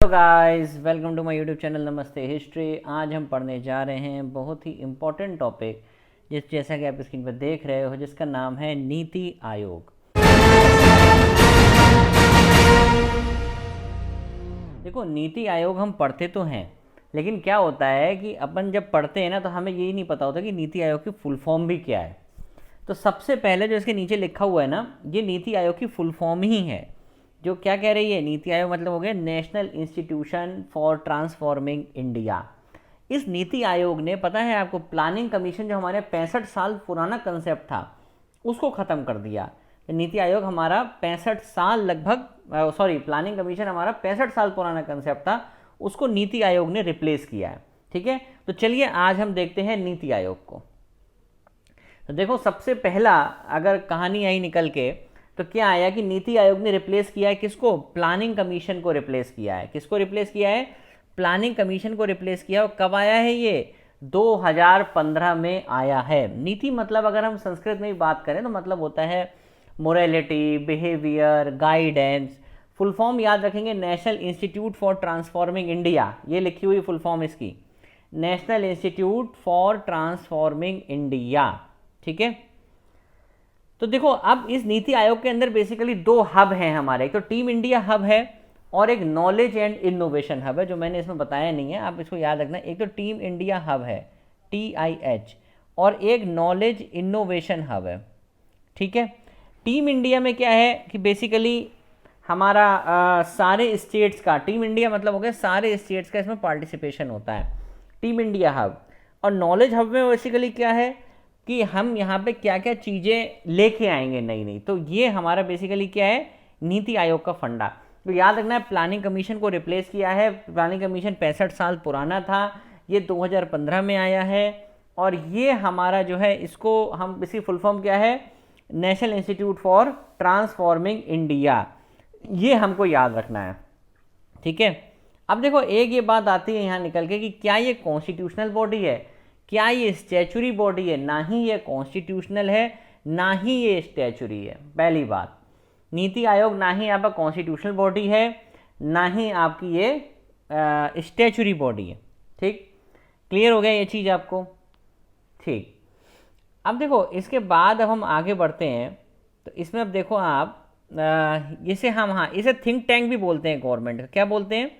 Hello guys, welcome to my YouTube channel Namaste history. आज हम पढ़ने जा रहे हैं बहुत ही इम्पोर्टेंट टॉपिक, जैसा कि आप स्क्रीन पर देख रहे हो, जिसका नाम है नीति आयोग। देखो, नीति आयोग हम पढ़ते तो हैं, लेकिन क्या होता है कि अपन जब पढ़ते हैं ना, तो हमें यही नहीं पता होता कि नीति आयोग की फुल फॉर्म भी क्या है। तो सबसे पहले जो इसके नीचे लिखा हुआ है ना, ये नीति आयोग की फुल फॉर्म ही है। जो क्या कह रही है, नीति आयोग मतलब हो गया national institution for transforming India. इस नीति आयोग ने, पता है आपको, प्लानिंग कमीशन जो हमारे 65 साल पुराना कंसेप्ट था उसको ख़त्म कर दिया। नीति आयोग हमारा 65 साल लगभग, प्लानिंग कमीशन हमारा 65 साल पुराना कंसेप्ट था, उसको नीति आयोग ने रिप्लेस किया है। ठीक है, तो चलिए आज हम देखते हैं नीति आयोग को। तो देखो, सबसे पहला अगर कहानी आई निकल के, तो क्या आया कि नीति आयोग ने रिप्लेस किया है किसको? प्लानिंग कमीशन को रिप्लेस किया है। किसको रिप्लेस किया है? प्लानिंग कमीशन को रिप्लेस किया। और कब आया है ये? 2015 में आया है। नीति मतलब अगर हम संस्कृत में भी बात करें तो मतलब होता है morality, behaviour, guidance. Full form याद रखेंगे, national institute for transforming India, ये लिखी हुई फुल फॉर्म इसकी, national institute for transforming India. ठीक है, तो देखो, अब इस नीति आयोग के अंदर बेसिकली दो हब हैं हमारे। एक तो टीम इंडिया हब है और एक नॉलेज एंड इनोवेशन हब है, जो मैंने इसमें बताया नहीं है, आप इसको याद रखना। एक तो टीम इंडिया हब है, TIH, और एक नॉलेज इनोवेशन हब है। ठीक है, टीम इंडिया में क्या है कि बेसिकली हमारा सारे स्टेट्स का, टीम इंडिया मतलब हो गया सारे स्टेट्स का इसमें पार्टिसिपेशन होता है, टीम इंडिया हब। और नॉलेज हब में बेसिकली क्या है कि हम यहाँ पे क्या क्या चीज़ें लेके आएंगे नई नई। तो ये हमारा बेसिकली क्या है, नीति आयोग का फंडा। तो याद रखना है, प्लानिंग कमीशन को रिप्लेस किया है। प्लानिंग कमीशन 65 साल पुराना था, ये 2015 में आया है। और ये हमारा जो है, इसको हम, इसकी फुल फॉर्म क्या है? National institute for transforming India. ये हमको याद रखना है। ठीक है, अब देखो, एक ये बात आती है यहाँ निकल के कि क्या ये कॉन्स्टिट्यूशनल बॉडी है, क्या ये स्टैचुरी बॉडी है? ना ही ये कॉन्स्टिट्यूशनल है, ना ही ये स्टैचुरी है। पहली बात, नीति आयोग ना ही आपका कॉन्स्टिट्यूशनल बॉडी है, ना ही आपकी ये स्टैचुरी बॉडी है। ठीक, क्लियर हो गया ये चीज़ आपको? ठीक, अब देखो, इसके बाद अब हम आगे बढ़ते हैं। तो इसमें अब देखो आप, इसे हम, हाँ, इसे थिंक टैंक भी बोलते हैं गवर्नमेंट का। क्या बोलते हैं?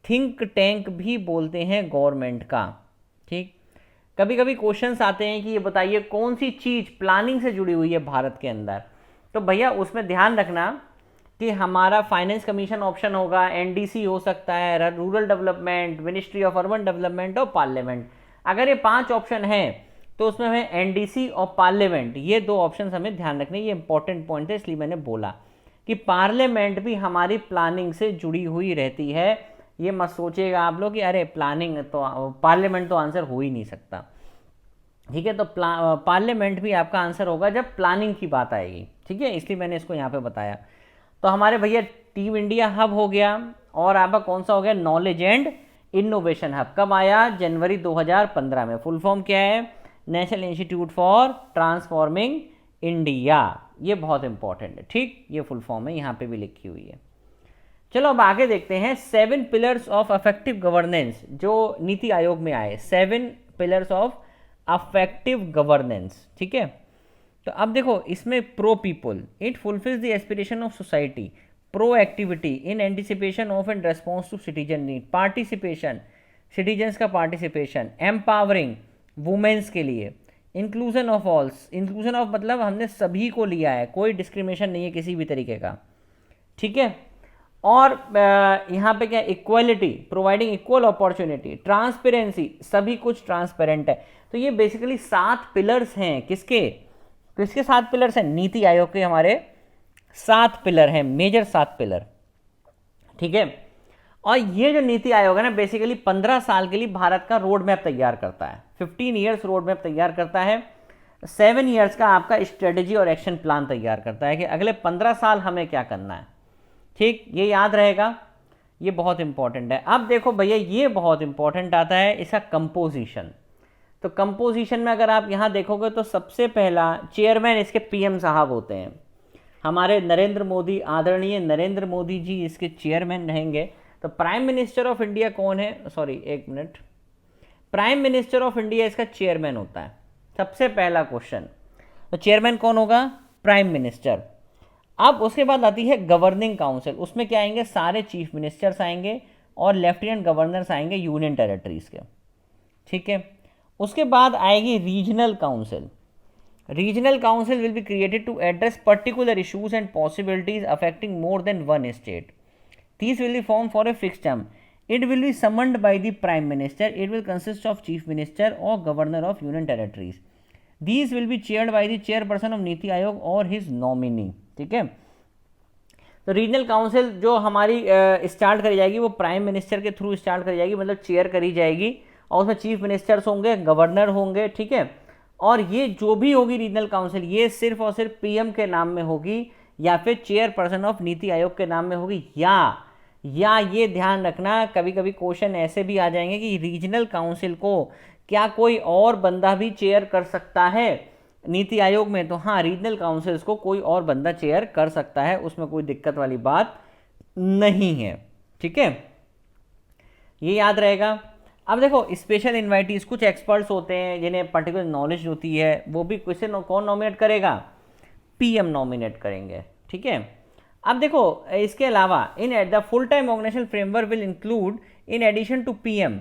थिंक टैंक भी बोलते हैं गवर्नमेंट का। ठीक, कभी कभी क्वेश्चंस आते हैं कि ये बताइए कौन सी चीज़ प्लानिंग से जुड़ी हुई है भारत के अंदर। तो भैया उसमें ध्यान रखना कि हमारा फाइनेंस कमीशन ऑप्शन होगा, NDC हो सकता है, rural development, ministry of urban development और पार्लियामेंट। अगर ये 5 ऑप्शन हैं तो उसमें हमें NDC और पार्लियामेंट, ये 2 ऑप्शन हमें ध्यान रखने। ये इंपॉर्टेंट पॉइंट है, इसलिए मैंने बोला कि पार्लियामेंट भी हमारी प्लानिंग से जुड़ी हुई रहती है। ये मत सोचिएगा आप लोग कि अरे प्लानिंग तो, पार्लियामेंट तो आंसर हो ही नहीं सकता। ठीक है, तो पार्लियामेंट भी आपका आंसर होगा जब प्लानिंग की बात आएगी। ठीक है, इसलिए मैंने इसको यहाँ पे बताया। तो हमारे भैया टीम इंडिया हब हो गया, और आपका कौन सा हो गया? Knowledge and innovation hub. कब आया? जनवरी 2015 में। फुल फॉर्म क्या है? National institute for transforming India. ये बहुत इंपॉर्टेंट है। ठीक, ये फुल फॉर्म है, यहाँ पे भी लिखी हुई है। चलो अब आगे देखते हैं 7 पिलर्स ऑफ इफेक्टिव गवर्नेंस, जो नीति आयोग में आए। 7 पिलर्स ऑफ अफेक्टिव गवर्नेंस। ठीक है, तो अब देखो, इसमें pro people, it fulfills the aspiration of society, pro activity in anticipation of and response to citizen need, participation, citizens का पार्टिसिपेशन, एम्पावरिंग वुमेन्स के लिए, inclusion of alls, inclusion of मतलब हमने सभी को लिया है, कोई डिस्क्रिमिनेशन नहीं है किसी भी तरीके का। ठीक है, और यहाँ पे क्या? Equality, providing equal opportunity, transparency, सभी कुछ ट्रांसपेरेंट है। तो ये बेसिकली 7 पिलर्स हैं। किसके? किसके 7 पिलर्स हैं? नीति आयोग के हमारे 7 पिलर हैं, मेजर 7 पिलर। ठीक है, और ये जो नीति आयोग है ना, बेसिकली 15 साल के लिए भारत का रोड मैप तैयार करता है। 15 ईयर्स रोड मैप तैयार करता है। 7 ईयर्स का आपका स्ट्रेटेजी और एक्शन प्लान तैयार करता है कि अगले 15 साल हमें क्या करना है। ठीक, ये याद रहेगा, ये बहुत इंपॉर्टेंट है। अब देखो भैया, ये बहुत इंपॉर्टेंट आता है इसका कंपोजिशन। तो कंपोजिशन में अगर आप यहाँ देखोगे तो सबसे पहला चेयरमैन इसके PM साहब होते हैं। हमारे नरेंद्र मोदी, आदरणीय नरेंद्र मोदी जी इसके चेयरमैन रहेंगे। तो प्राइम मिनिस्टर ऑफ इंडिया कौन है, सॉरी एक minute, prime minister of India इसका चेयरमैन होता है, सबसे पहला क्वेश्चन। तो चेयरमैन कौन होगा, प्राइम मिनिस्टर। अब उसके बाद आती है गवर्निंग काउंसिल, उसमें क्या आएंगे, सारे चीफ मिनिस्टर्स आएंगे और लेफ्टिनेंट गवर्नर्स आएंगे यूनियन टेरिटरीज के, ठीक है। उसके बाद आएगी regional council. Regional council will be created to address particular issues and possibilities affecting more than one state. These will be formed for a fixed term. It will be summoned by the Prime Minister. It will consist of Chief Minister or Governor of Union Territories. These will be chaired by the chairperson of NITI Aayog और his nominee. ठीक है। तो regional council जो हमारी start करी जाएगी वो prime minister के थ्रू स्टार्ट करी जाएगी, मतलब चेयर करी जाएगी, और उसमें चीफ मिनिस्टर्स होंगे, गवर्नर होंगे, ठीक है। और ये जो भी होगी रीजनल काउंसिल, ये सिर्फ और सिर्फ पीएम के नाम में होगी या फिर चेयरपर्सन ऑफ नीति आयोग के नाम में होगी, या ये ध्यान रखना कभी कभी क्वेश्चन ऐसे भी आ जाएंगे कि रीजनल काउंसिल को क्या कोई और बंदा भी चेयर कर सकता है नीति आयोग में। तो हाँ, रीजनल काउंसिल्स को कोई और बंदा चेयर कर सकता है, उसमें कोई दिक्कत वाली बात नहीं है, ठीक है, ये याद रहेगा। अब देखो स्पेशल इन्वाइटीज, कुछ एक्सपर्ट्स होते हैं जिन्हें पर्टिकुलर नॉलेज होती है, वो भी किसे कौन नॉमिनेट करेगा, पीएम नॉमिनेट करेंगे, ठीक है। अब देखो इसके अलावा in the full time organisation framework will include in addition to PM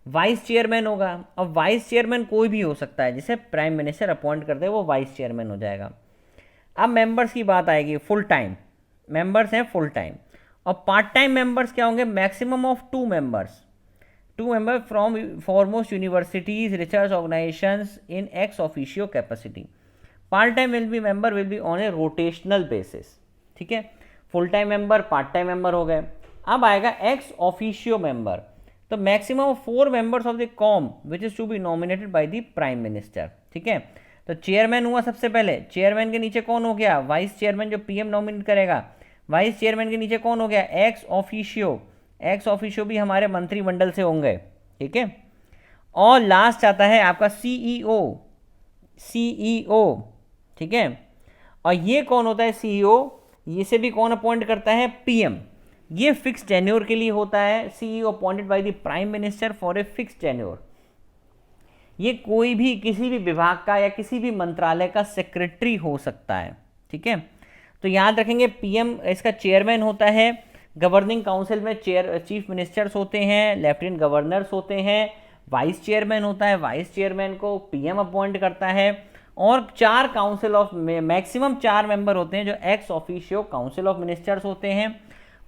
vice chairman होगा। अब वाइस चेयरमैन कोई भी हो सकता है, जिसे प्राइम मिनिस्टर अपॉइंट करते हैं वो वाइस चेयरमैन हो जाएगा। अब मेंबर्स की बात आएगी, फुल टाइम मेंबर्स हैं फुल टाइम, और पार्ट टाइम मेंबर्स क्या होंगे, maximum of 2 members from foremost universities, research organisations in ex officio capacity. Part time member will be on a rotational basis, ठीक है। Full time member, part time member हो गए। अब आएगा ex officio member, तो maximum of 4 members of the com which is to be nominated by the prime minister, ठीक है। तो चेयरमैन हुआ सबसे पहले, चेयरमैन के नीचे कौन हो गया, वाइस चेयरमैन जो पीएम नॉमिनेट करेगा, वाइस चेयरमैन के नीचे कौन हो गया, एक्स ऑफिशियो, एक्स ऑफिशियो भी हमारे मंत्रिमंडल से होंगे, ठीक है। और लास्ट आता है आपका सीईओ, ठीक है। और ये कौन होता है सीईओ, इसे भी कौन अपॉइंट करता है, पीएम। ये फिक्स टेन्योर के लिए होता है, CEO appointed by the prime minister for a fix tenure. ये कोई भी किसी भी विभाग का या किसी भी मंत्रालय का सेक्रेटरी हो सकता है, ठीक है। तो याद रखेंगे पीएम इसका चेयरमैन होता है, गवर्निंग काउंसिल में चीफ मिनिस्टर्स होते हैं, लेफ्टिनेंट गवर्नर्स होते हैं, वाइस चेयरमैन होता है, वाइस चेयरमैन को पीएम अपॉइंट करता है, और 4 काउंसिल ऑफ मैक्सिमम 4 मेंबर होते हैं जो ex officio council of ministers होते हैं,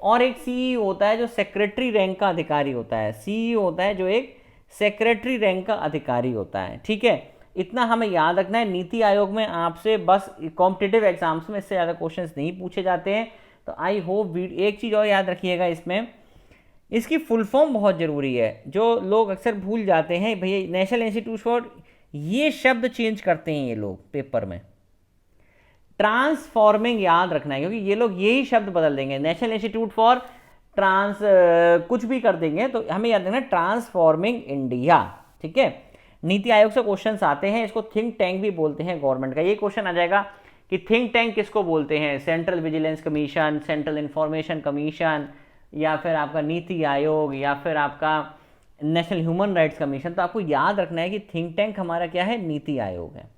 और एक सीईओ होता है जो सेक्रेटरी रैंक का अधिकारी होता है, सीईओ होता है जो एक सेक्रेटरी रैंक का अधिकारी होता है, ठीक है। इतना हमें याद रखना है। नीति आयोग में आपसे बस कॉम्पिटिटिव एग्जाम्स में इससे ज़्यादा क्वेश्चंस नहीं पूछे जाते हैं। तो आई होप एक चीज़ और याद रखिएगा, इसमें इसकी फुल फॉर्म बहुत ज़रूरी है, जो लोग अक्सर भूल जाते हैं। भैया नेशनल इंस्टीट्यूट फॉर, ये शब्द चेंज करते हैं ये लोग पेपर में, ट्रांसफॉर्मिंग याद रखना है, क्योंकि ये लोग यही शब्द बदल देंगे, नेशनल इंस्टीट्यूट फॉर कुछ भी कर देंगे, तो हमें याद रखना ट्रांसफॉर्मिंग इंडिया, ठीक है। नीति आयोग से क्वेश्चंस आते हैं, इसको थिंक टैंक भी बोलते हैं गवर्नमेंट का। ये क्वेश्चन आ जाएगा कि थिंक टैंक किसको बोलते हैं, central vigilance commission, central information commission, या फिर आपका नीति आयोग, या फिर आपका नेशनल ह्यूमन राइट्स कमीशन। तो आपको याद रखना है कि थिंक टैंक हमारा क्या है, नीति आयोग है,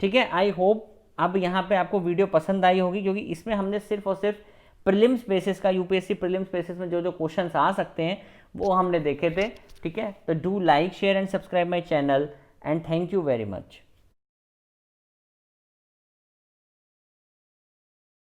ठीक है। आई होप अब यहाँ पे आपको वीडियो पसंद आई होगी, क्योंकि इसमें हमने सिर्फ और सिर्फ प्रीलिम्स बेसिस का, यूपीएससी प्रीलिम्स बेसिस में जो जो क्वेश्चंस आ सकते हैं वो हमने देखे थे, ठीक है। तो do like, share and subscribe my channel, and thank you very much.